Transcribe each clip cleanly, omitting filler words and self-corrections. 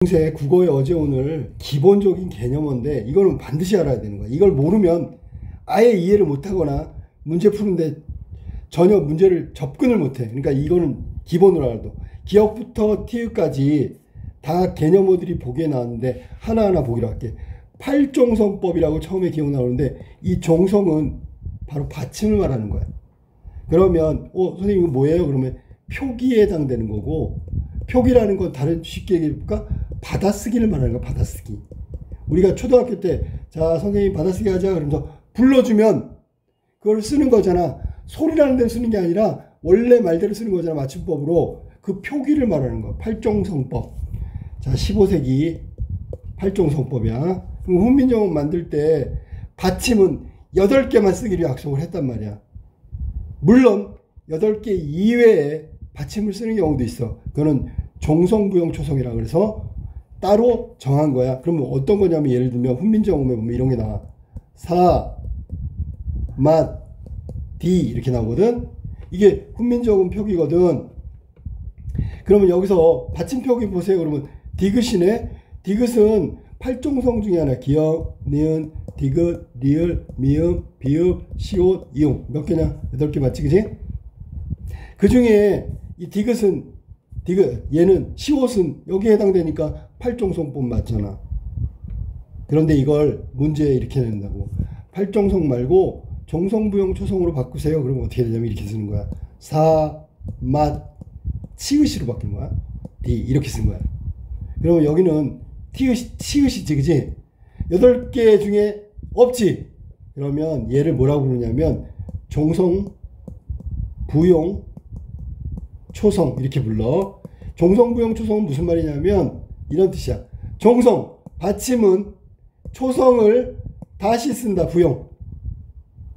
중세 국어의 어제 오늘 기본적인 개념인데 이거는 반드시 알아야 되는 거야. 이걸 모르면 아예 이해를 못하거나 문제 푸는데 전혀 문제를 접근을 못해. 그러니까 이거는 기본으로 알아도 기역부터 티읕까지 다 개념어들이 보기에 나왔는데 하나하나 보기로 할게. 팔종성법이라고 처음에 기억 나오는데 이 종성은 바로 받침을 말하는 거야. 그러면 선생님 이거 뭐예요? 그러면 표기에 해당되는 거고, 표기라는 건 다른 쉽게 얘기해볼까? 받아쓰기를 말하는 거야. 받아쓰기. 우리가 초등학교 때 자 선생님 받아쓰기 하자 그러면서 불러주면 그걸 쓰는 거잖아. 소리라는 데를 쓰는 게 아니라 원래 말대로 쓰는 거잖아. 맞춤법으로. 그 표기를 말하는 거야. 팔종성법. 자 15세기 팔종성법이야. 그럼 훈민정음 만들 때 받침은 8개만 쓰기로 약속을 했단 말이야. 물론 8개 이외에 받침을 쓰는 경우도 있어. 그거는 종성부용초성이라 그래서 따로 정한 거야. 그러면 어떤 거냐면 예를 들면 훈민정음에 보면 이런 게 나와. 사, 맛, 디 이렇게 나오거든. 이게 훈민정음 표기거든. 그러면 여기서 받침 표기 보세요. 그러면 디귿이네. 디귿은 팔종성 중에 하나. 기역, 니은, 디귿, 리을, 미음, 비읍, 시옷, 이응. 몇 개냐? 8개 맞지, 그지? 그 중에 이 디귿은 얘는 시옷은 여기에 해당되니까 팔종성법 맞잖아. 그런데 이걸 문제에 이렇게 낸다고. 팔종성 말고 종성부용 초성으로 바꾸세요. 그러면 어떻게 되냐면 이렇게 쓰는 거야. 사, 맛, 치읓이로 바뀐 거야. 디 이렇게 쓴 거야. 그러면 여기는 치읓이지, 그지? 8개 중에 없지. 그러면 얘를 뭐라고 부르냐면 종성, 부용, 초성 이렇게 불러. 종성부용 초성은 무슨 말이냐면 이런 뜻이야. 종성, 받침은 초성을 다시 쓴다. 부용.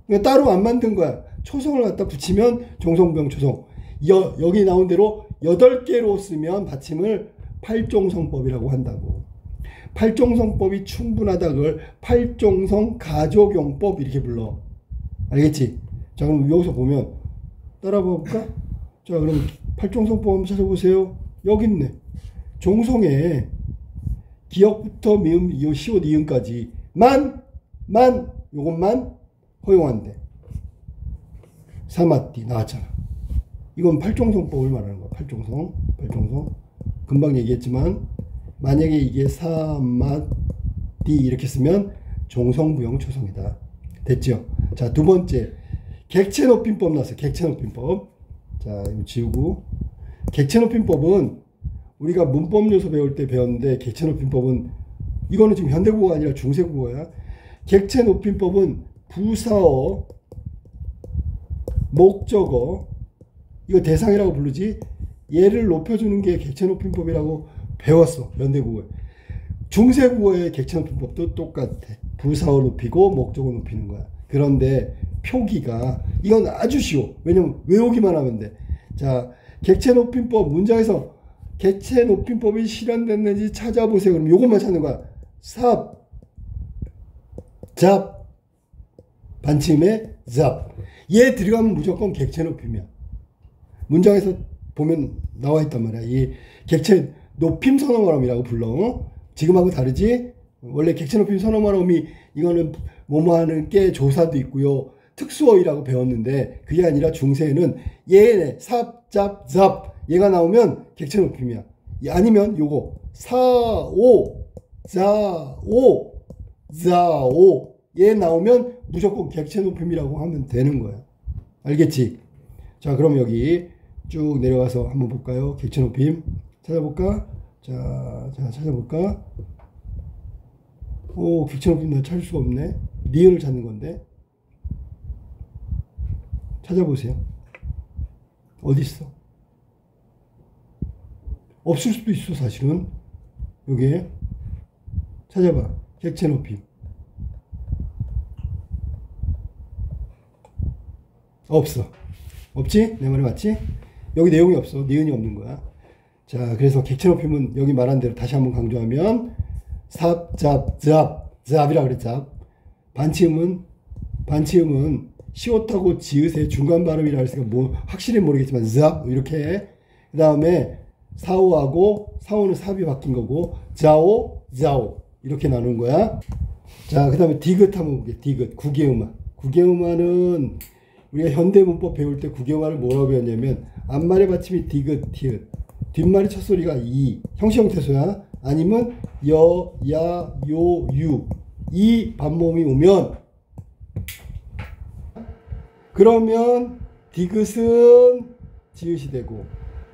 그러니까 따로 안 만든 거야. 초성을 갖다 붙이면 종성부용 초성. 여기 나온 대로 8개로 쓰면 받침을 팔종성법이라고 한다고. 팔종성법이 충분하다. 그걸 팔종성 가족용법 이렇게 불러. 알겠지? 자 그럼 여기서 보면 따라 볼까? 자 그럼 팔종성법 한번 찾아보세요. 여기 있네. 종성에 기역부터 미음, 이어, 시옷, 이응까지 요것만 허용한대. 사마띠 나왔잖아. 이건 팔종성법을 말하는 거야. 팔종성. 금방 얘기했지만 만약에 이게 사마띠 이렇게 쓰면 종성부용 초성이다. 됐죠? 자, 두 번째 객체높임법 나왔어요. 객체높임법. 자, 이거 지우고. 객체높임법은 우리가 문법 요소 배울 때 배웠는데, 객체높임법은 이거는 지금 현대국어가 아니라 중세국어야. 객체높임법은 부사어, 목적어, 이거 대상이라고 부르지. 얘를 높여주는 게 객체높임법이라고 배웠어. 현대국어에. 중세국어의 객체높임법도 똑같아. 부사어 높이고 목적어 높이는 거야. 그런데 표기가 이건 아주 쉬워. 왜냐면 외우기만 하면 돼. 자, 객체높임법 문장에서 객체높임법이 실현됐는지 찾아보세요. 그럼 요것만 찾는 거야. 삽, 잡, 반침에 잡. 얘 들어가면 무조건 객체높임이야. 문장에서 보면 나와 있단 말이야. 이 객체높임 선어말음이라고 불러. 지금하고 다르지? 원래 객체높임 선어말음이 이거는 뭐뭐 하는 게 조사도 있고요. 특수어이라고 배웠는데 그게 아니라 중세에는 얘네 삽, 잡, 잡 얘가 나오면 객체높임이야. 아니면 요거 사오, 자오, 자오 얘 나오면 무조건 객체높임이라고 하면 되는 거야. 알겠지? 자 그럼 여기 쭉 내려가서 한번 볼까요? 객체높임 찾아볼까? 자 찾아볼까? 오, 객체높임 나 찾을 수가 없네. 니은을 찾는 건데. 찾아보세요. 어디 있어? 없을 수도 있어, 사실은. 여기에. 찾아봐. 객체높임. 없어. 없지? 내 말이 맞지? 여기 내용이 없어. 니은이 없는 거야. 자, 그래서 객체높임은 여기 말한 대로 다시 한번 강조하면 삽, 잡, 잡이라고 그랬 잡. 반치음은 시옷하고 지읒의 중간 발음이라 해서 뭐 확실히 모르겠지만 잡 이렇게. 그 다음에 사오하고 사오는 삽이 바뀐 거고 자오, 자오 이렇게 나누는 거야. 자, 그 다음에 디귿 한번 볼게요. 디귿, 국외음화. 국외음화는 우리가 현대문법 배울 때 국외음화를 뭐라고 배웠냐면 앞말의 받침이 디귿, 티읕, 뒷말의 첫 소리가 이, 형식 형태소야. 아니면 여, 야, 요, 유 이 반모음이 오면 그러면 디귿은 지읒이 되고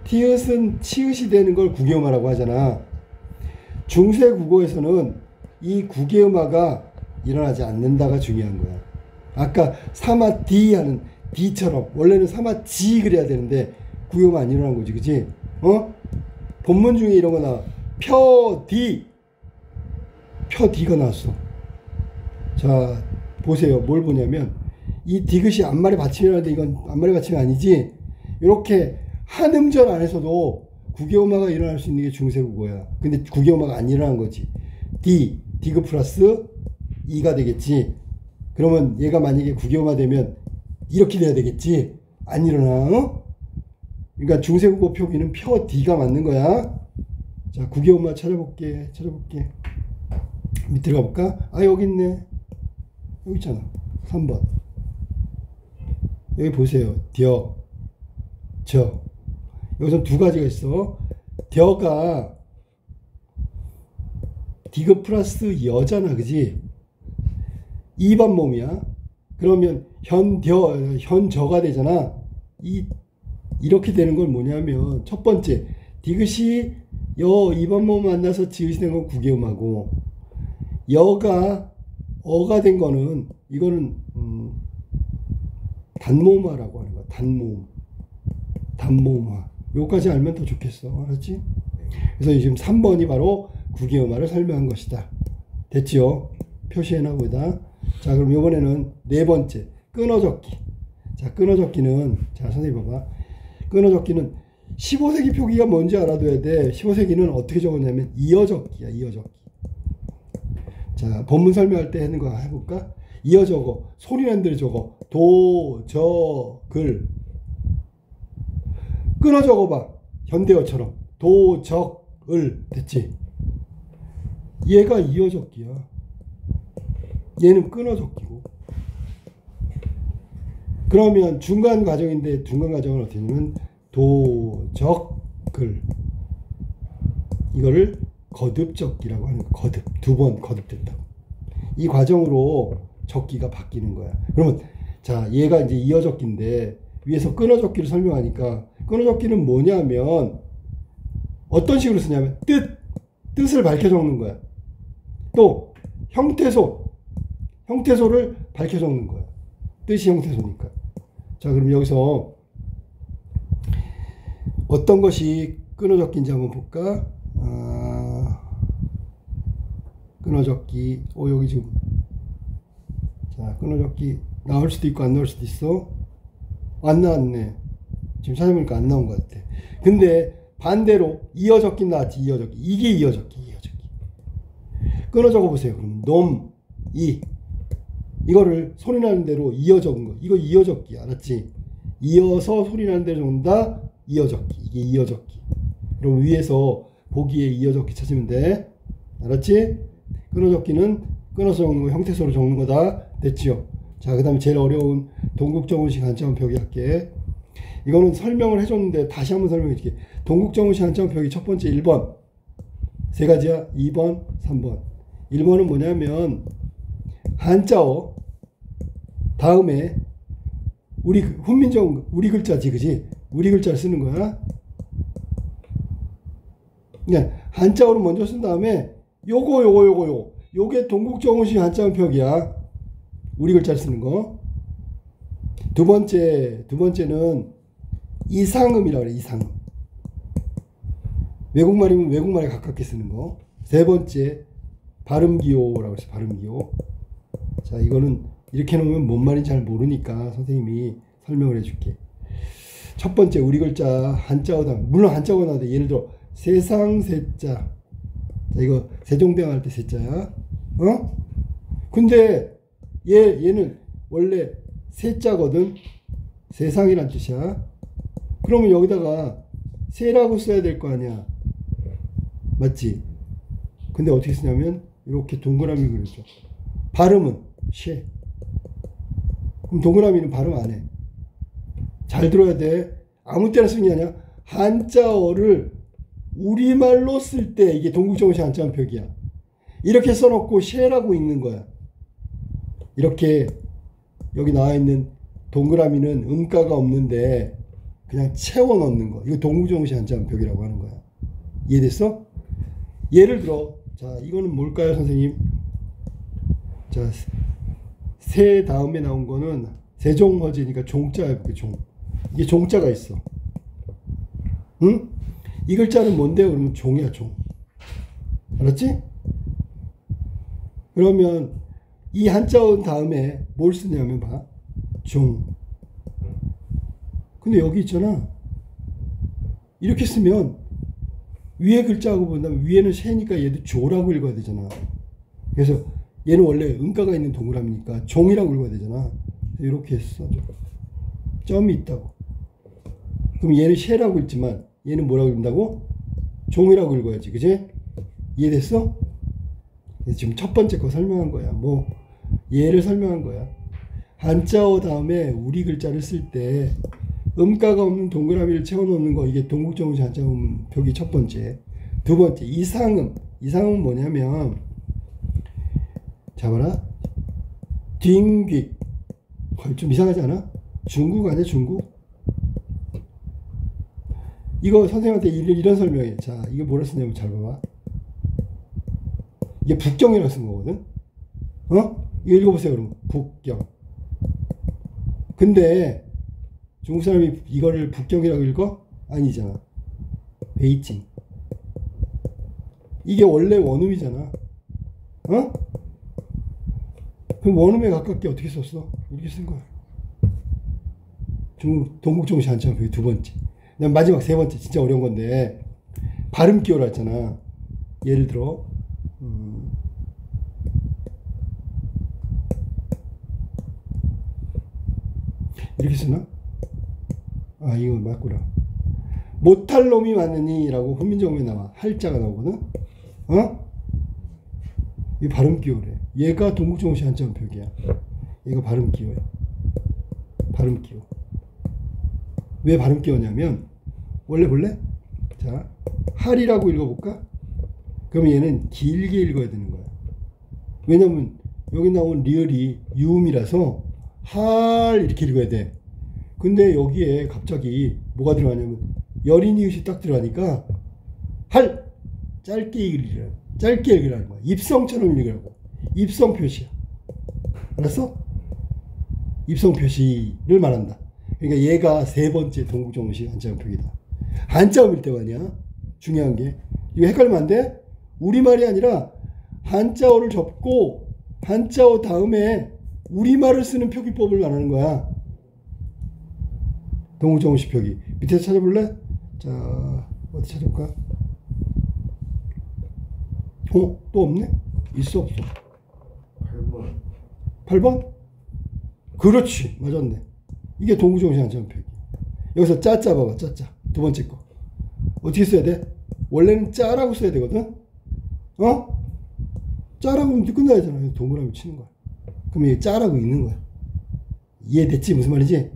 티읕은 치읒이 되는 걸 국외음화라고 하잖아. 중세 국어에서는 이 국외음화가 일어나지 않는다가 중요한 거야. 아까 사마 디 하는 디처럼 원래는 사마 지 그래야 되는데 국외음화 안 일어난 거지, 그치? 본문 중에 이런 거 나와. 표디가 나왔어. 자, 보세요. 뭘 보냐면 이 디귿이 앞말의 받침이라는데 이건 앞말의 받침이 아니지. 이렇게 한 음절 안에서도 국외음화가 일어날 수 있는 게 중세국어야. 근데 국외음화가 안 일어난 거지. 디귿 플러스 이가 되겠지. 그러면 얘가 만약에 국외음화 되면 이렇게 돼야 되겠지. 안 일어나. 그러니까 중세국어 표기는 표디가 맞는 거야. 자, 국외음화 찾아볼게. 밑에 가볼까? 아, 여기 있네. 여기 있잖아. 3번. 여기 보세요. 뎌, 저. 여기서 두 가지가 있어. 뎌가 디귿 플러스 여잖아, 그지? 2번 몸이야. 그러면 현저가 되잖아. 이렇게 되는 건 뭐냐면 첫 번째 디귿이 여 2번 몸 만나서 지읒이 된 건 국외음하고 여가 어가 된 거는 이거는 단모음화라고 하는 거야. 단모음화. 요까지 알면 더 좋겠어. 알았지? 그래서 지금 3번이 바로 국외음화를 설명한 것이다. 됐죠? 표시해놔 보다. 자, 그럼 이번에는 네 번째 끊어적기. 자, 끊어적기는 자, 선생님 봐봐. 끊어적기는 15세기 표기가 뭔지 알아둬야 돼. 15세기는 어떻게 적었냐면 이어적기야. 이어적기. 자, 본문 설명할 때 하는 거 해볼까? 이어 적어. 소리 난 대로 적어. 도, 저, 글. 끊어 적어봐. 현대어처럼. 도, 적, 을. 됐지? 얘가 이어 적기야. 얘는 끊어 적기고. 그러면 중간 과정인데 중간 과정은 어떻게 하냐면 도, 적, 글. 이거를 거듭적기라고 하는 거. 거듭. 두 번 거듭된다고. 이 과정으로 적기가 바뀌는 거야. 그러면 자, 얘가 이제 이어적기인데 위에서 끊어적기를 설명하니까 끊어적기는 뭐냐면 어떤 식으로 쓰냐면 뜻을 밝혀 적는 거야. 또 형태소를 밝혀 적는 거야. 뜻이 형태소니까. 자, 그럼 여기서 어떤 것이 끊어적기인지 한번 볼까? 끊어적기. 여기 지금. 자, 끊어적기 나올 수도 있고 안 나올 수도 있어. 안 나왔네. 지금 찾아보니까 안 나온 것 같아. 근데 반대로 이어적기 나왔지. 이어적기. 이게 이어적기. 끊어 적어 보세요. 그럼 놈, 이거를 소리 나는 대로 이어 적은 거. 이거 이어적기. 알았지? 이어서 소리 나는 대로 적는다. 이어적기. 이게 이어적기. 그럼 위에서 보기에 이어적기 찾으면 돼. 알았지? 끊어적기는 끊어서 적는 거, 형태소로 적는 거다. 됐지요? 자, 그 다음에 제일 어려운 동국정운식 한자음 표기 할게. 이거는 설명을 해줬는데 다시 한번 설명해 줄게. 동국정운식 한자음 표기 첫 번째 1번. 세 가지야. 2번, 3번. 1번은 뭐냐면 한자어 다음에 우리 훈민정 우리 글자지, 그지? 우리 글자를 쓰는 거야. 그냥 한자어로 먼저 쓴 다음에 요게 동국정운식 한자음 표기야. 우리 글자를 쓰는 거. 두 번째는 이상음이라고 그래. 이상음. 외국말이면 외국말에 가깝게 쓰는 거. 세 번째 발음기호라고 해서 발음기호. 자, 이거는 이렇게 놓으면 뭔 말인지 잘 모르니까 선생님이 설명을 해줄게. 첫 번째 우리 글자 한자어다. 물론 한자어가 나오는데 예를 들어 세상 세자. 자, 이거 세종대왕 할 때 세자야. 근데 얘는 원래 세자거든. 세상이란 뜻이야. 그러면 여기다가 세라고 써야 될 거 아니야. 맞지? 근데 어떻게 쓰냐면 이렇게 동그라미 그려줘. 발음은 쉐. 그럼 동그라미는 발음 안 해. 잘 들어야 돼. 아무 때나 쓰는 게 아니야. 한자어를 우리말로 쓸 때 이게 동국정시 한자음 표기야. 이렇게 써놓고 쉐라고 읽는 거야. 이렇게 여기 나와 있는 동그라미는 음가가 없는데 그냥 채워 넣는 거. 이거 동국정시 한자음 표기라고 하는 거야. 이해됐어? 예를 들어, 자, 이거는 뭘까요, 선생님? 자, 세 다음에 나온 거는 세종허제니까 종자 해볼게, 종. 이게 종자가 있어. 응? 이 글자는 뭔데요? 그러면 종이야, 종. 알았지? 그러면 이 한자어 다음에 뭘 쓰냐면 봐. 종. 근데 여기 있잖아. 이렇게 쓰면 위에 글자하고 본다면 위에는 쉐니까 얘도 조라고 읽어야 되잖아. 그래서 얘는 원래 음가가 있는 동그라미니까 종이라고 읽어야 되잖아. 이렇게 써줘. 점이 있다고. 그럼 얘는 쉐라고 읽지만 얘는 뭐라고 읽는다고? 종이라고 읽어야지. 그지? 이해됐어? 지금 첫 번째 거 설명한 거야. 뭐 얘를 설명한 거야. 한자어 다음에 우리 글자를 쓸 때 음가가 없는 동그라미를 채워넣는 거, 이게 동국정시 한자음 표기 첫 번째. 두 번째, 이상음. 이상음은 뭐냐면, 잡아라. 딩귀. 좀 이상하지 않아? 중국 아니야, 중국? 이거 선생님한테 이런 설명해. 자, 이거 뭐라 쓰냐면 잘 봐봐. 이게 북경이라고 쓴 거거든? 어? 이거 읽어보세요, 그럼. 북경. 근데, 중국 사람이 이거를 북경이라고 읽어? 아니잖아. 베이징. 이게 원래 원음이잖아. 어? 그럼 원음에 가깝게 어떻게 썼어? 이렇게 쓴 거야. 중국 동국정시 한자음 표기 두 번째. 그다음 마지막 세 번째, 진짜 어려운 건데 발음 기호라 했잖아. 예를 들어 이렇게 쓰나? 아, 이거 맞구나. 못할 놈이 많으니 라고 훈민정음에 나와. 할자가 나오거든. 어? 이 발음 기호래. 얘가 동국정시 한자음 표기야. 얘가 발음 기호야. 발음 기호. 왜 발음 기호냐면, 원래 볼래? 자, 할이라고 읽어볼까? 그럼 얘는 길게 읽어야 되는 거야. 왜냐면 여기 나온 리을이 유음이라서 할 이렇게 읽어야 돼. 근데 여기에 갑자기 뭐가 들어가냐면 여린이웃이 딱 들어가니까 할! 짧게 읽으라고. 짧게 읽으라는 거야. 입성처럼 읽으라고. 입성 표시야. 알았어? 입성 표시를 말한다. 그러니까 얘가 세 번째 동국정시 한자음 표기다. 한자음일 때가 아니야. 중요한 게. 이거 헷갈리면 안 돼? 우리말이 아니라 한자어를 접고 한자어 다음에 우리말을 쓰는 표기법을 말하는 거야. 동국정시 표기. 밑에서 찾아볼래? 자, 어디 찾아볼까? 또 없네? 있어, 없어? 8번. 8번? 그렇지. 맞았네. 이게 동국정시 한자음 표기. 여기서 짜짜 봐봐. 짜짜. 두 번째 거. 어떻게 써야 돼? 원래는 짜라고 써야 되거든? 어? 짜라고 하면 끝나야 되잖아. 동그라미 치는 거야. 그럼 이게 짜라고 읽는 거야. 이해됐지? 무슨 말이지?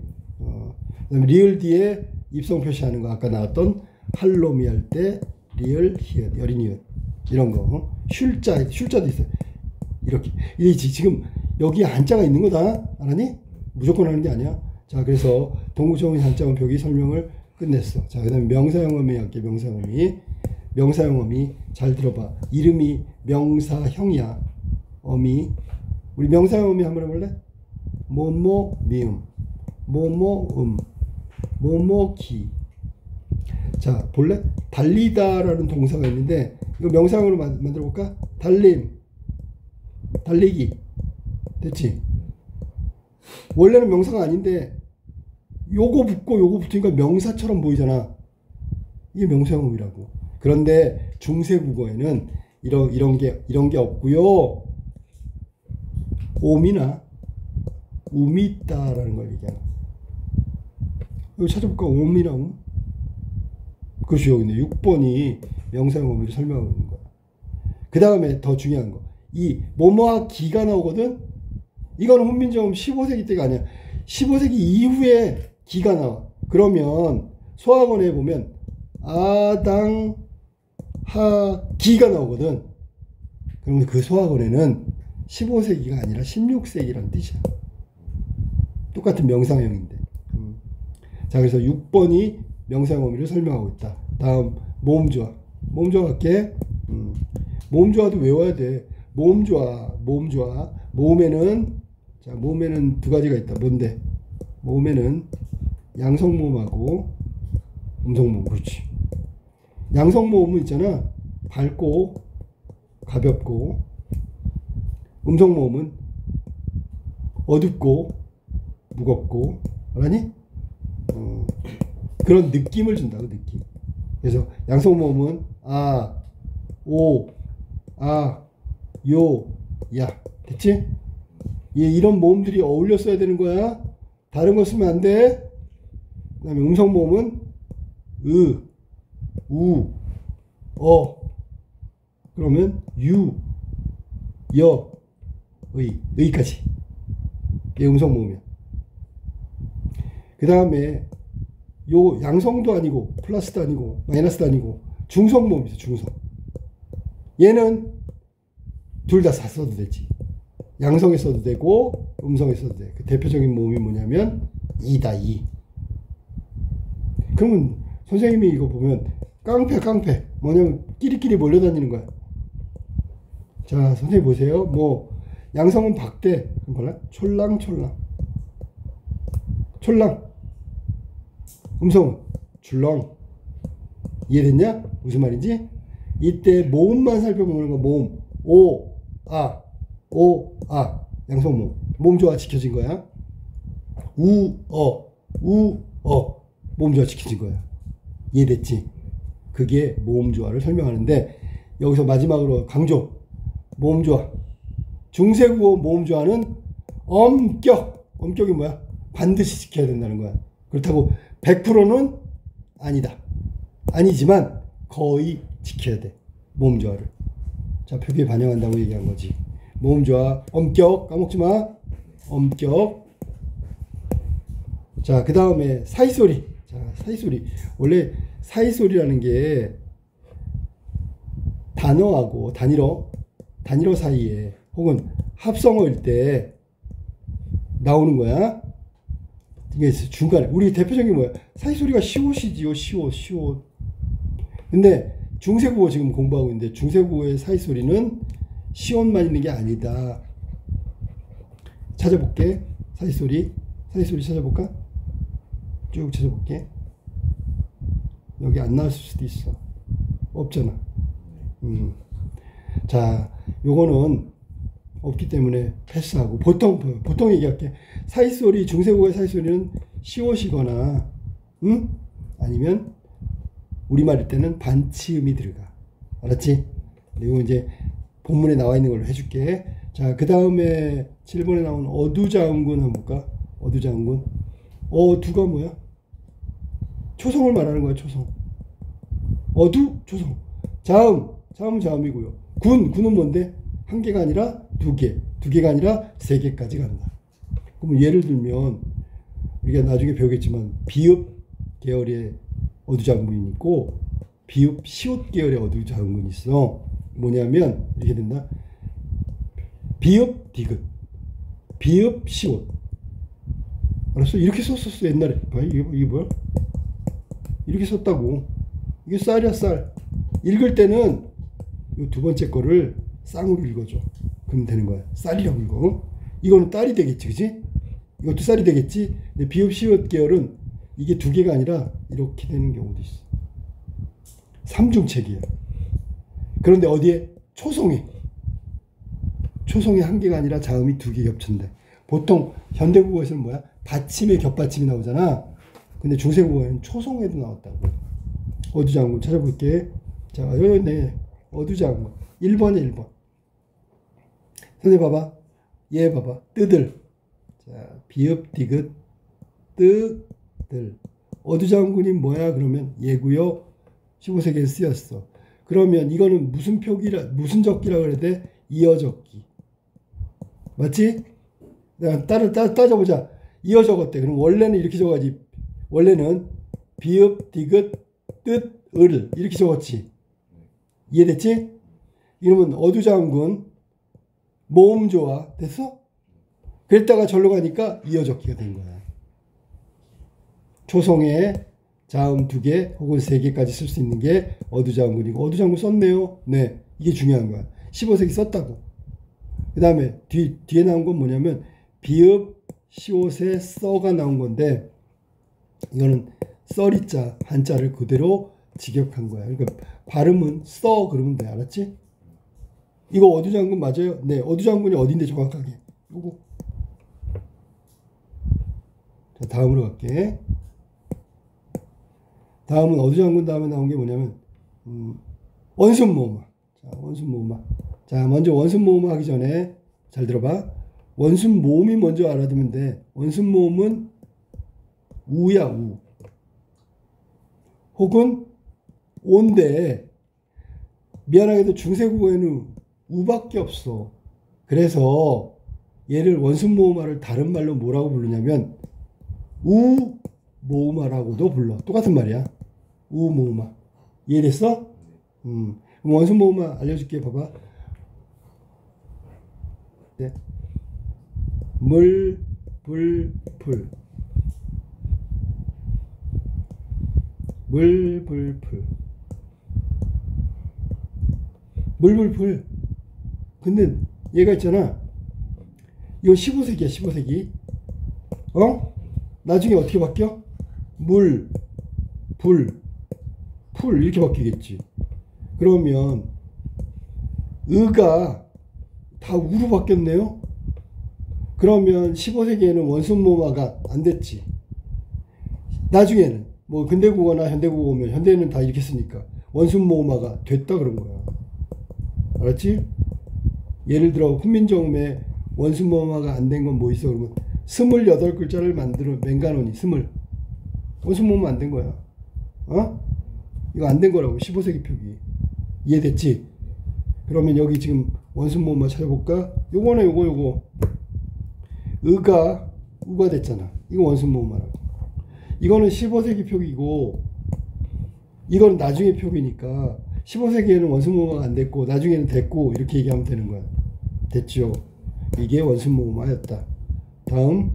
그다음에 리을 뒤에 입성 표시하는 거. 아까 나왔던 할로미 할 때 리을, 히읗, 여린이웃 이런 거. 쉴자도 있어요. 이렇게. 이게 지금 여기 한자가 있는 거다. 알았니? 무조건 하는 게 아니야. 자, 그래서 동국정시 한자음 표기 설명을 끝냈어. 자, 그 다음에 명사형어미 할게. 명사형어미 잘 들어봐. 이름이 명사형이야. 어미. 우리 명사형어미 한번 해볼래? 뭐뭐 미음, 뭐뭐 뭐뭐기. 자, 볼래? 달리다라는 동사가 있는데 이거 명사형으로 만들어 볼까? 달림, 달리기. 됐지? 원래는 명사가 아닌데 요거 붙고 요거 붙으니까 명사처럼 보이잖아. 이게 명사형이라고. 그런데 중세국어에는 이런 게 없고요. 옴이나 음이 있다라는 걸 얘기하는. 여기 찾아볼까? 옴이나 음. 그것이 여기 있네. 6번이 명사형 의미를 설명하고 있는 거야. 그 다음에 더 중요한 거. 이 뭐뭐와 기가 나오거든? 이거는 훈민정음 15세기 때가 아니야. 15세기 이후에 기가 나와. 그러면 소학원에 보면 아당 하 기가 나오거든. 그러면 그 소학원에는 15세기가 아니라 16세기라는 뜻이야. 똑같은 명사형인데. 자, 그래서 6번이 명사형 의미를 설명하고 있다. 다음 모음조화. 모음조화 갈게. 모음조화도 외워야 돼. 모음조화. 모음에는 자, 모음에는 두 가지가 있다. 뭔데? 모음에는 양성모음하고 음성모음. 그렇지. 양성모음은 있잖아. 밝고 가볍고, 음성모음은 어둡고 무겁고, 알았니? 그런 느낌을 준다고, 느낌. 그래서 양성모음은 아, 오, 아, 요, 야. 됐지? 이런 모음들이 어울려 써야 되는 거야. 다른 거 쓰면 안 돼. 그 다음에 음성모음은 으, 우, 어. 그러면 유, 여, 의까지. 이게 음성모음이야. 그 다음에 요 양성도 아니고 플러스도 아니고 마이너스도 아니고 중성모음이 있어. 중성. 얘는 둘 다 써도 되지. 양성에 써도 되고 음성에 써도 돼. 그 대표적인 모음이 뭐냐면 이다. 이. 그러면 선생님이 이거 보면 깡패 뭐냐면 끼리끼리 몰려다니는 거야. 자, 선생님 보세요. 뭐 양성은 박대. 몰라? 촐랑. 음성은 줄렁. 이해됐냐? 무슨 말인지? 이때 모음만 살펴보는 거. 모음. 오, 아. 양성모음. 모음조화 지켜진 거야. 우, 어. 모음조화 지켜진 거야. 이해됐지? 그게 모음조화를 설명하는데, 여기서 마지막으로 강조. 모음조화. 중세국어 모음조화는 엄격이 뭐야? 반드시 지켜야 된다는 거야. 그렇다고 100%는 아니다. 아니지만 거의 지켜야 돼. 모음조화를. 자, 표기에 반영한다고 얘기한 거지. 모음조화 엄격. 까먹지 마. 엄격. 자, 그 다음에 사이소리. 자, 사이소리. 원래 사이소리라는 게 단어하고 단일어 사이에 혹은 합성어일 때 나오는 거야. 이게 중간에. 우리 대표적인 뭐야? 사이소리가 시옷이지요. 시옷. 근데 중세국어 지금 공부하고 있는데 중세국어의 사이소리는 시옷만 있는 게 아니다. 찾아볼게. 사이소리 찾아볼까? 쭉 찾아볼게. 여기 안 나왔을 수도 있어. 없잖아. 자, 요거는 없기 때문에 패스하고 보통 얘기할게. 사이소리, 중세국어의 사이소리는 시옷이거나 아니면 우리말일 때는 반치음이 들어가. 알았지? 그리고 이제 본문에 나와 있는 걸로 해줄게. 자, 그 다음에 7번에 나온 어두자운군 한번 볼까? 어두자운군. 어두가 뭐야? 초성을 말하는 거야. 초성. 어두, 초성. 자음은 자음이고요. 군은 뭔데? 한 개가 아니라 두 개가 아니라 세 개까지 간다. 그럼 예를 들면 우리가 나중에 배우겠지만 비읍 계열의 어두장군이 있고 비읍 시옷 계열의 어두장군이 있어. 뭐냐면 이렇게 된다. 비읍 디귿, 비읍 시옷. 알았어? 이렇게 썼었어 옛날에. 이게 뭐야? 이렇게 썼다고. 이게 쌀이야 쌀. 읽을 때는 이 두 번째 거를 쌍으로 읽어줘. 그러면 되는 거야. 쌀이라고 읽어. 이거는 딸이 되겠지, 그지? 이것도 쌀이 되겠지? 근데 비읍 시옷 계열은 이게 두 개가 아니라 이렇게 되는 경우도 있어. 삼중책이야. 그런데 어디에? 초성에 한 개가 아니라 자음이 두 개 겹친대. 보통 현대국어에서는 뭐야? 받침에 겹받침이 나오잖아. 근데 중세국어에는 초성에도 나왔다고. 어두장군 찾아볼게. 자, 여기 있네. 어두장군. 1번에 1번. 선생님 봐봐. 얘 봐봐. 뜨들. 자, 비읍 디귿 뜨들. 어두장군이 뭐야? 그러면 얘고요. 15세기에 쓰였어. 그러면 이거는 무슨 표기라, 무슨 적기라 그래야 돼? 이어적기. 맞지? 내가 따져보자. 이어 적었대. 그럼 원래는 이렇게 적어야지. 원래는 비읍, 디귿, 뜻, 을 이렇게 적었지. 이해됐지? 이러면 어두장군 모음 좋아. 됐어? 그랬다가 절로 가니까 이어 적기가 된 거야. 초성에 자음 2개 혹은 3개까지 쓸 수 있는 게 어두장군이고, 어두장군 썼네요. 네, 이게 중요한 거야. 15세기 썼다고. 그 다음에 뒤에 나온 건 뭐냐면 비읍, 시옷에 써가 나온 건데, 이거는 써리자 한자를 그대로 직역한 거야. 그러니까 발음은 써 그러면 돼. 알았지? 이거 어두장군 맞아요? 네, 어두장군이 어딘데 정확하게. 요거. 자, 다음으로 갈게. 다음은 어두장군 다음에 나온 게 뭐냐면 원순모음화. 자, 원순모음화. 자, 먼저 원순모음화 하기 전에 잘 들어봐. 원순모음이 먼저 알아두면 돼. 원순모음은 우야, 우. 혹은 오인데 미안하게도 중세국어에는 우밖에 없어. 그래서 얘를 원순모음화를 다른 말로 뭐라고 부르냐면 우모음화라고도 불러. 똑같은 말이야. 우모음화. 이해됐어? 그럼 원순모음화 알려줄게. 봐봐. 네. 물, 불, 풀. 물, 불, 풀. 물, 불, 풀. 근데 얘가 있잖아. 이거 15세기야, 15세기. 어? 나중에 어떻게 바뀌어? 물, 불, 풀 이렇게 바뀌겠지. 그러면 의가 다 우로 바뀌었네요. 그러면 15세기에는 원순모음화가 안 됐지. 나중에는 뭐 근대국어나 현대국어 오면 현대는 다 이렇게 쓰니까 원순모음화가 됐다 그런 거야. 알았지? 예를 들어 훈민정음에 원순모음화가 안 된 건 뭐 있어? 그러면 28글자를 만들어 맹간원이 20. 원순모음화 안 된 거야. 어? 이거 안 된 거라고. 15세기 표기. 이해됐지? 그러면 여기 지금 원순모음화 찾아볼까? 요거네, 요거. 의가 우가 됐잖아. 이거 원순모음화라고. 이거는 15세기 표기고 이건 나중에 표기니까 15세기에는 원순모음화가 안 됐고 나중에는 됐고 이렇게 얘기하면 되는 거야. 됐죠? 이게 원순모음화였다. 다음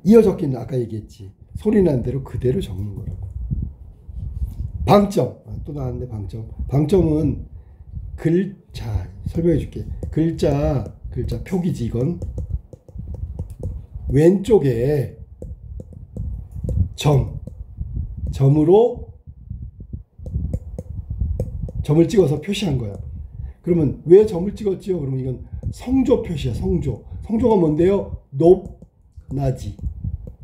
이어 적기는 아까 얘기했지. 소리 난 대로 그대로 적는 거라고. 방점. 또 나왔는데 방점. 방점은 글자 설명해 줄게. 글자 표기지 이건. 왼쪽에 점으로 점을 찍어서 표시한 거야. 그러면 왜 점을 찍었지요? 그러면 이건 성조 표시야. 성조가 뭔데요? 높낮이.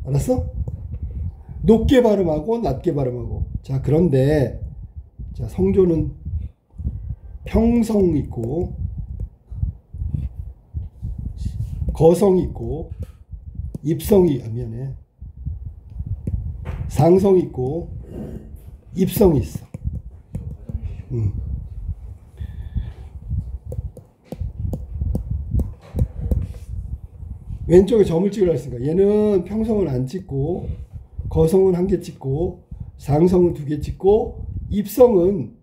알았어? 높게 발음하고 낮게 발음하고. 자, 그런데 자, 성조는 평성 있고 거성 있고 입성이 상성 있고 입성이 있어. 왼쪽에 점을 찍으라 했으니까 얘는 평성은 안 찍고 거성은 1개 찍고 상성은 2개 찍고 입성은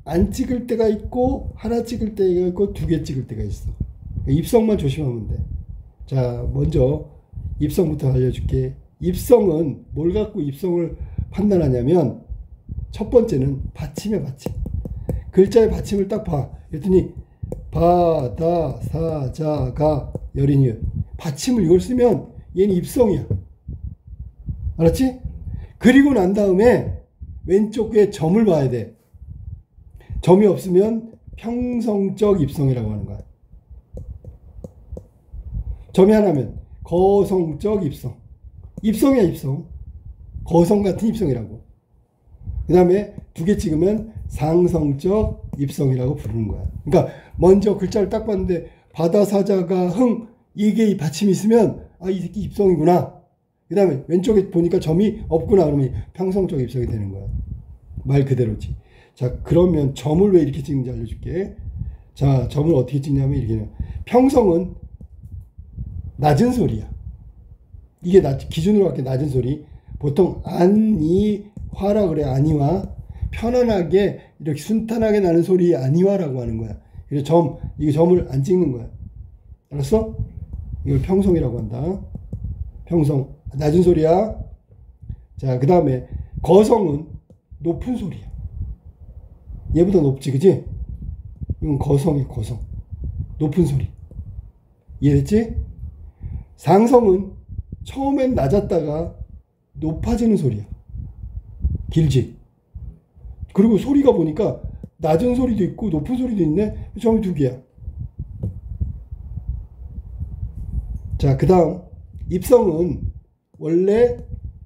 안 찍을 때가 있고 하나 찍을 때가 있고 2개 찍을 때가 있어. 입성만 조심하면 돼. 자, 먼저 입성부터 알려줄게. 입성은 뭘 갖고 입성을 판단하냐면 첫 번째는 받침이야. 받침. 글자의 받침을 딱 봐. 그랬더니 바, 다, 사, 자, 가, 여린이읒. 받침을 이걸 쓰면 얘는 입성이야. 알았지? 그리고 난 다음에 왼쪽에 점을 봐야 돼. 점이 없으면 평성적 입성이라고 하는 거야. 점이 하나면 거성적 입성. 입성이야, 입성. 거성 같은 입성이라고. 그 다음에 2개 찍으면 상성적 입성이라고 부르는 거야. 그러니까 먼저 글자를 딱 봤는데 바다, 사자가, 흥 이게 이 받침이 있으면 아, 이 새끼 입성이구나. 그 다음에 왼쪽에 보니까 점이 없구나. 그러면 평성적 입성이 되는 거야. 말 그대로지. 자, 그러면 점을 왜 이렇게 찍는지 알려줄게. 자, 점을 어떻게 찍냐면 이렇게. 평성은 낮은 소리야. 이게 기준으로 할게 낮은 소리. 보통 안이화라 그래. 안이화. 편안하게 이렇게 순탄하게 나는 소리 안이화라고 하는 거야. 그래서 이거 점을 안 찍는 거야. 알았어? 이걸 평성이라고 한다. 평성. 낮은 소리야. 자, 그 다음에 거성은 높은 소리야. 얘보다 높지, 그지? 이건 거성이야, 거성. 높은 소리. 이해됐지? 상성은 처음엔 낮았다가 높아지는 소리야. 길지? 그리고 소리가 보니까 낮은 소리도 있고 높은 소리도 있네. 점이 두 개야. 자, 그 다음 입성은 원래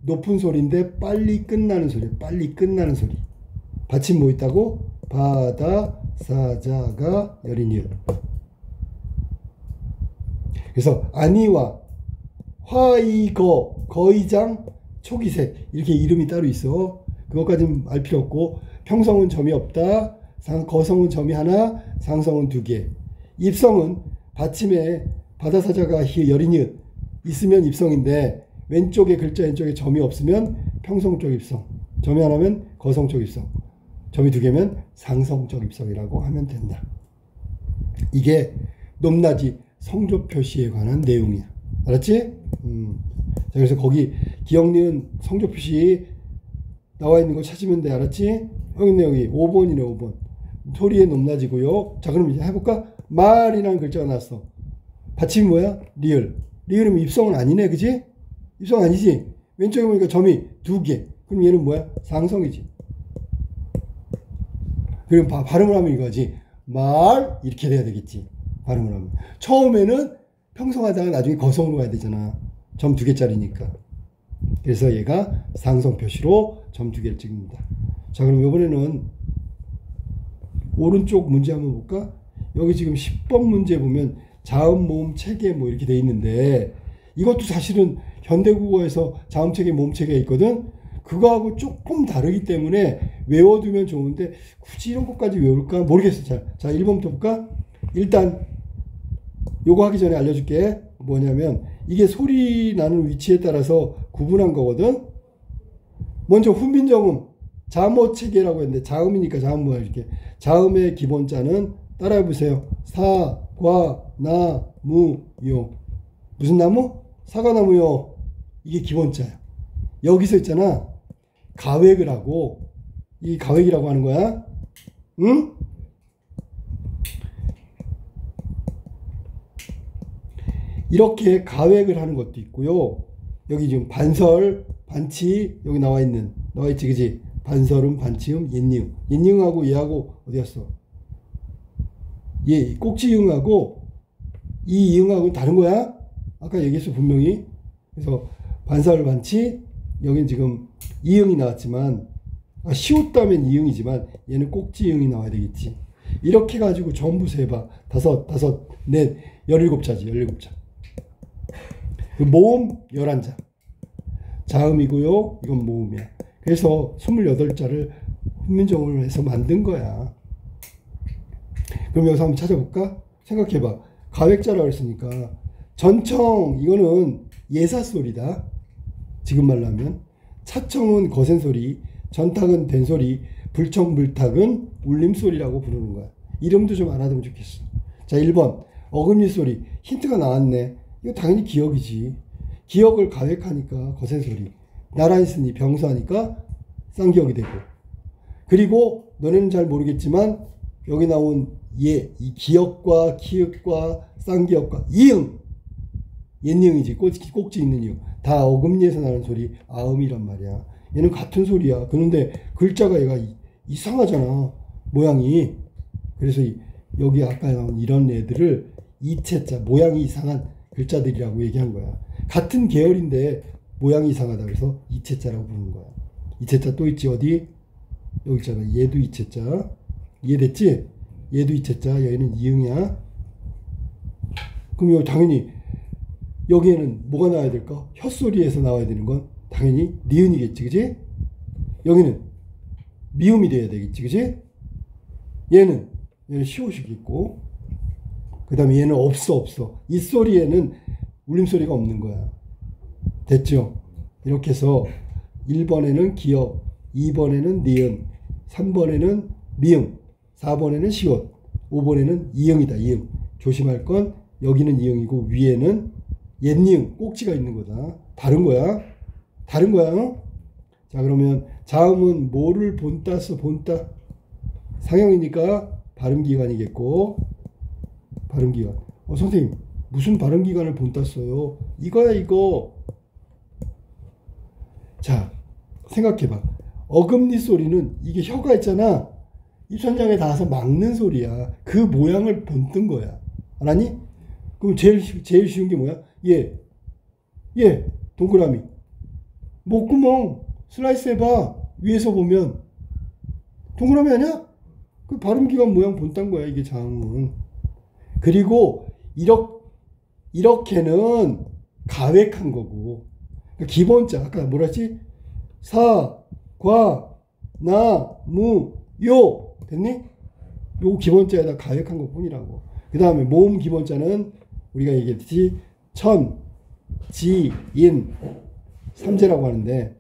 높은 소리인데 빨리 끝나는 소리. 빨리 끝나는 소리. 받침 뭐 있다고? 바다, 사자가, 여린이을. 그래서 안이와 화이거, 거이장, 초기색 이렇게 이름이 따로 있어. 그것까지는 알 필요 없고 평성은 점이 없다. 거성은 점이 하나, 상성은 두 개. 입성은 받침에 바다, 사자가, 여린이을 있으면 입성인데 왼쪽에 글자 왼쪽에 점이 없으면 평성적 입성. 점이 하나면 거성적 입성. 점이 두 개면 상성적 입성이라고 하면 된다. 이게 높낮이 성조 표시에 관한 내용이야. 알았지? 자, 그래서 거기 기억, 니은, 성조 표시 나와 있는 거 찾으면 돼. 알았지? 여기 있네, 여기. 5번이네, 5번. 소리의 높낮이고요. 자, 그럼 이제 해볼까? 말이라는 글자가 나왔어. 받침이 뭐야? 리을. 리을이면 입성은 아니네, 그지? 입성 아니지? 왼쪽에 보니까 점이 두 개. 그럼 얘는 뭐야? 상성이지. 그럼 발음을 하면 이거지. 말, 이렇게 돼야 되겠지. 발음을 하면. 처음에는 평성하다가 나중에 거성으로 가야 되잖아. 점 두 개짜리니까. 그래서 얘가 상성 표시로 점 두 개를 찍는다. 자, 그럼 이번에는 오른쪽 문제 한번 볼까? 여기 지금 10번 문제 보면 자음, 모음, 체계 뭐 이렇게 돼 있는데 이것도 사실은 현대국어에서 자음 체계, 모음 체계가 있거든. 그거하고 조금 다르기 때문에 외워두면 좋은데 굳이 이런 것까지 외울까 모르겠어. 자, 1번부터 볼까? 일단 요거 하기 전에 알려줄게. 뭐냐면 이게 소리 나는 위치에 따라서 구분한 거거든. 먼저 훈민정음 자모 체계라고 했는데 자음이니까 자음 뭐야 이렇게. 자음의 기본자는 따라해 보세요. 사, 과, 나, 무, 요. 무슨 나무? 사과나무요. 이게 기본자야. 여기서 있잖아. 가획을 하고 이 가획이라고 하는 거야. 응? 이렇게 가획을 하는 것도 있고요. 여기 지금 반설, 반치 여기 나와 있지, 그지? 반설음, 반치음, 옛니응. 옛니응하고 얘하고 어디 갔어? 얘 꼭지이응하고 이 이응하고는 다른 거야. 아까 얘기했어 분명히. 그래서 반설, 반치 여긴 지금 이응이 나왔지만 시옷다면 이응이지만 얘는 꼭지이응이 나와야 되겠지. 이렇게 가지고 전부 세봐. 다섯, 넷, 17자지. 17자. 모음 11자. 자음이고요. 이건 모음이야. 그래서 28자를 훈민정음을 해서 만든 거야. 그럼 여기서 한번 찾아볼까? 생각해봐. 가획자라고 했으니까 전청 이거는 예사소리다. 지금 말로 하면 차청은 거센소리, 전탁은 된소리, 불청 불탁은 울림소리라고 부르는 거야. 이름도 좀 알아두면 좋겠어. 자, 1번 어금니 소리. 힌트가 나왔네. 이거 당연히 기역이지. 기역을 가획하니까 거센소리. 나라 있으니 병사니까 쌍기역이 되고. 그리고 너네는 잘 모르겠지만 여기 나온 이 기역과 키읔과 쌍기역과 이응. 옛니응이지. 꼭지 있는 이응. 다 어금니에서 나는 소리 아음이란 말이야. 얘는 같은 소리야. 그런데 글자가 얘가 이상하잖아. 모양이. 그래서 여기 아까 나온 이런 애들을 이체자, 모양이 이상한 글자들이라고 얘기한 거야. 같은 계열인데 모양이 이상하다 그래서 이체자라고 부르는 거야. 이체자 또 있지 어디? 여기 있잖아. 얘도 이체자. 이해됐지? 얘도 이체자. 얘는 이응이야. 그럼 여기 당연히 여기에는 뭐가 나와야 될까? 혓소리에서 나와야 되는 건 당연히 니은이겠지, 그지? 여기는 미음이 돼야 되겠지, 그지? 얘는 시옷이겠고, 그 다음에 얘는 없어. 이 소리에는 울림소리가 없는 거야. 됐죠? 이렇게 해서 1번에는 기역, 2번에는 니은, 3번에는 미음, 4번에는 시옷, 5번에는 이응이다. 이응. 조심할 건 여기는 이응이고 위에는 옛니응, 꼭지가 있는 거다. 다른 거야. 어? 자, 그러면 자음은 뭐를 본따 써? 본따. 상형이니까 발음기관이겠고, 발음기관. 선생님, 무슨 발음기관을 본따 써요? 이거야, 이거. 자, 생각해봐. 어금니 소리는 이게 혀가 있잖아. 입천장에 닿아서 막는 소리야. 그 모양을 본뜬 거야. 알았니? 그럼 제일 쉬운 게 뭐야? 동그라미. 목구멍 슬라이스 해봐. 위에서 보면 동그라미 아니야? 그 발음기관 모양 본딴 거야, 이게 자음은. 그리고 이렇게는 가획한 거고. 그러니까 기본자 아까 뭐라 했지? 사, 과, 나, 무, 요. 됐니? 요 기본자에다 가획한 것 뿐이라고. 그 다음에 모음 기본자는 우리가 얘기했듯이 천, 지, 인, 삼재라고 하는데,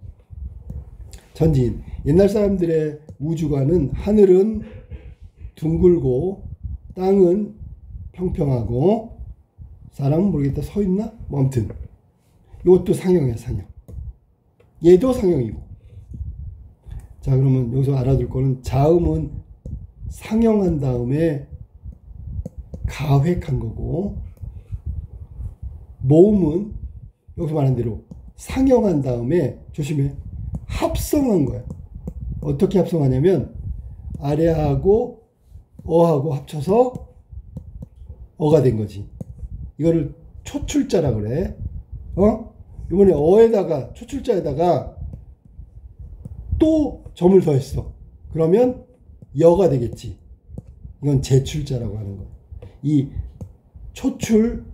천지인. 옛날 사람들의 우주관은 하늘은 둥글고 땅은 평평하고, 사람은 모르겠다. 서 있나? 뭐 아무튼 이것도 상형이야, 상형. 얘도 상형이고. 자, 그러면 여기서 알아둘 거는 자음은 상형한 다음에 가획한 거고, 모음은 여기서 말한 대로 상형한 다음에, 조심해, 합성한 거야. 어떻게 합성하냐면 아래하고 어하고 합쳐서 어가 된 거지. 이거를 초출자라 그래. 이번에 어에다가, 초출자에다가 또 점을 더했어. 그러면 여가 되겠지. 이건 제출자라고 하는 거야. 이 초출,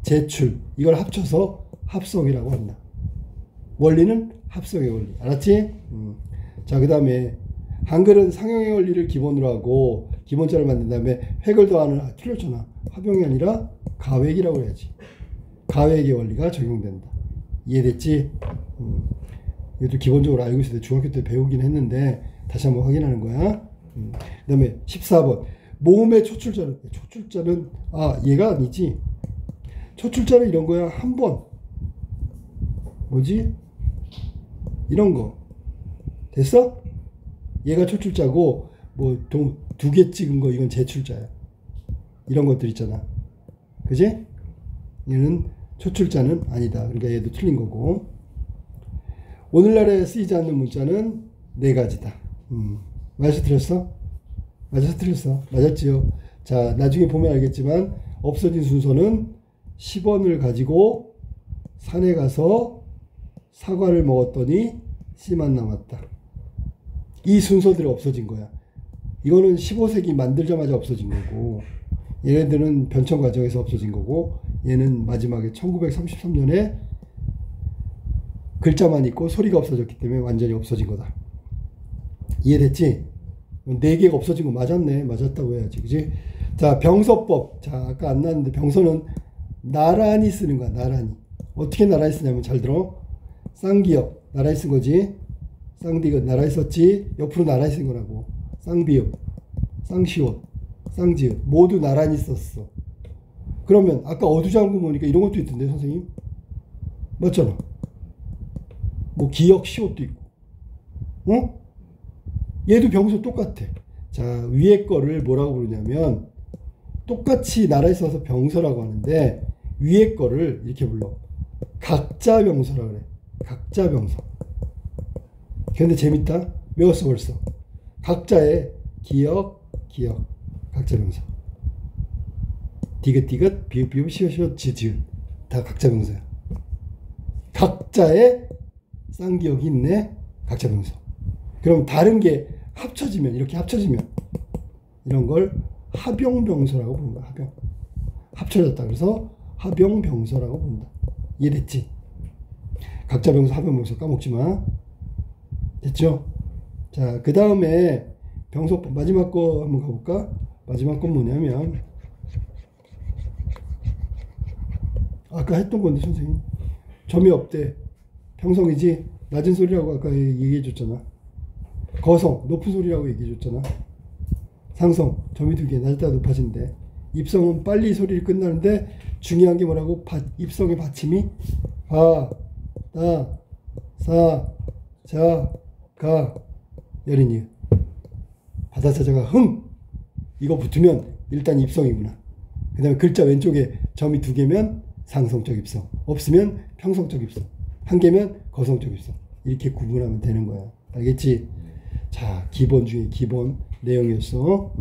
제출, 이걸 합쳐서 합성이라고 한다. 원리는 합성의 원리. 알았지? 자, 그 다음에 한글은 상형의 원리를 기본으로 하고 기본자를 만든 다음에 획을 더하는, 틀렸잖아. 합용이 아니라 가획이라고 해야지. 가획의 원리가 적용된다. 이해됐지? 이것도 기본적으로 알고 있을 때 중학교 때 배우긴 했는데 다시 한번 확인하는 거야. 그 다음에 14번. 모음의 초출자는 얘가 아니지. 초출자는 이런 거야. 한 번. 뭐지? 이런 거. 됐어? 얘가 초출자고, 뭐, 두 개 찍은 거, 이건 제출자야. 이런 것들 있잖아. 그지? 얘는 초출자는 아니다. 그러니까 얘도 틀린 거고. 오늘날에 쓰이지 않는 문자는 4가지다. 맞아서 틀렸어? 맞아서 틀렸어. 맞았지요? 자, 나중에 보면 알겠지만, 없어진 순서는 10원을 가지고 산에 가서 사과를 먹었더니 씨만 남았다. 이 순서들이 없어진 거야. 이거는 15세기 만들자마자 없어진 거고, 얘네들은 변천 과정에서 없어진 거고, 얘는 마지막에 1933년에 글자만 있고 소리가 없어졌기 때문에 완전히 없어진 거다. 이해됐지? 4개가 없어진 거 맞았네. 맞았다고 해야지. 그지? 자, 병서법. 자, 아까 안 나왔는데 병서는 나란히 쓰는 거야. 나란히. 어떻게 나란히 쓰냐면, 잘 들어. 쌍기역. 나란히 쓴 거지. 쌍디귿 나란히 썼지. 옆으로 나란히 쓴 거라고. 쌍비읍, 쌍시옷, 쌍지읍 모두 나란히 썼어. 그러면 아까 어두장군 보니까 이런 것도 있던데, 선생님? 맞잖아. 뭐 기역, 시옷도 있고. 얘도 병서 똑같아. 자, 위에 거를 뭐라고 부르냐면, 똑같이 나란히 써서 병서라고 하는데, 위에 거를 이렇게 불러. 각자 병서라고 그래. 각자 병서. 근데 재밌다. 외웠어 벌써. 각자의 기역, 각자 병서. 디귿, 비읍, 시옷, 지읒. 다 각자 병서야. 각자의 쌍기역이 있네. 각자 병서. 그럼 다른 게 합쳐지면, 이렇게 합쳐지면 이런 걸 합용병서라고 부른다. 합용. 합쳐졌다. 그래서 합용병서라고 부른다. 이해됐지? 각자 병사 합병명사 까먹지 마. 됐죠? 자, 그 다음에 병소법 마지막 거 한번 가볼까? 마지막 건 뭐냐면 아까 했던 건데 선생님 점이 없대. 평성이지? 낮은 소리라고 아까 얘기해 줬잖아. 거성 높은 소리라고 얘기해 줬잖아. 상성 점이 2개 낮을 때가 높아진대. 입성은 빨리 소리를 끝나는데 중요한 게 뭐라고? 입성의 받침이 바, 다, 사, 자, 가, 여린이. 바다사자가 흥! 이거 붙으면 일단 입성이구나. 그 다음에 글자 왼쪽에 점이 2개면 상성적 입성, 없으면 평성적 입성, 1개면 거성적 입성. 이렇게 구분하면 되는 거야. 알겠지? 자, 기본 중에 기본 내용이었어.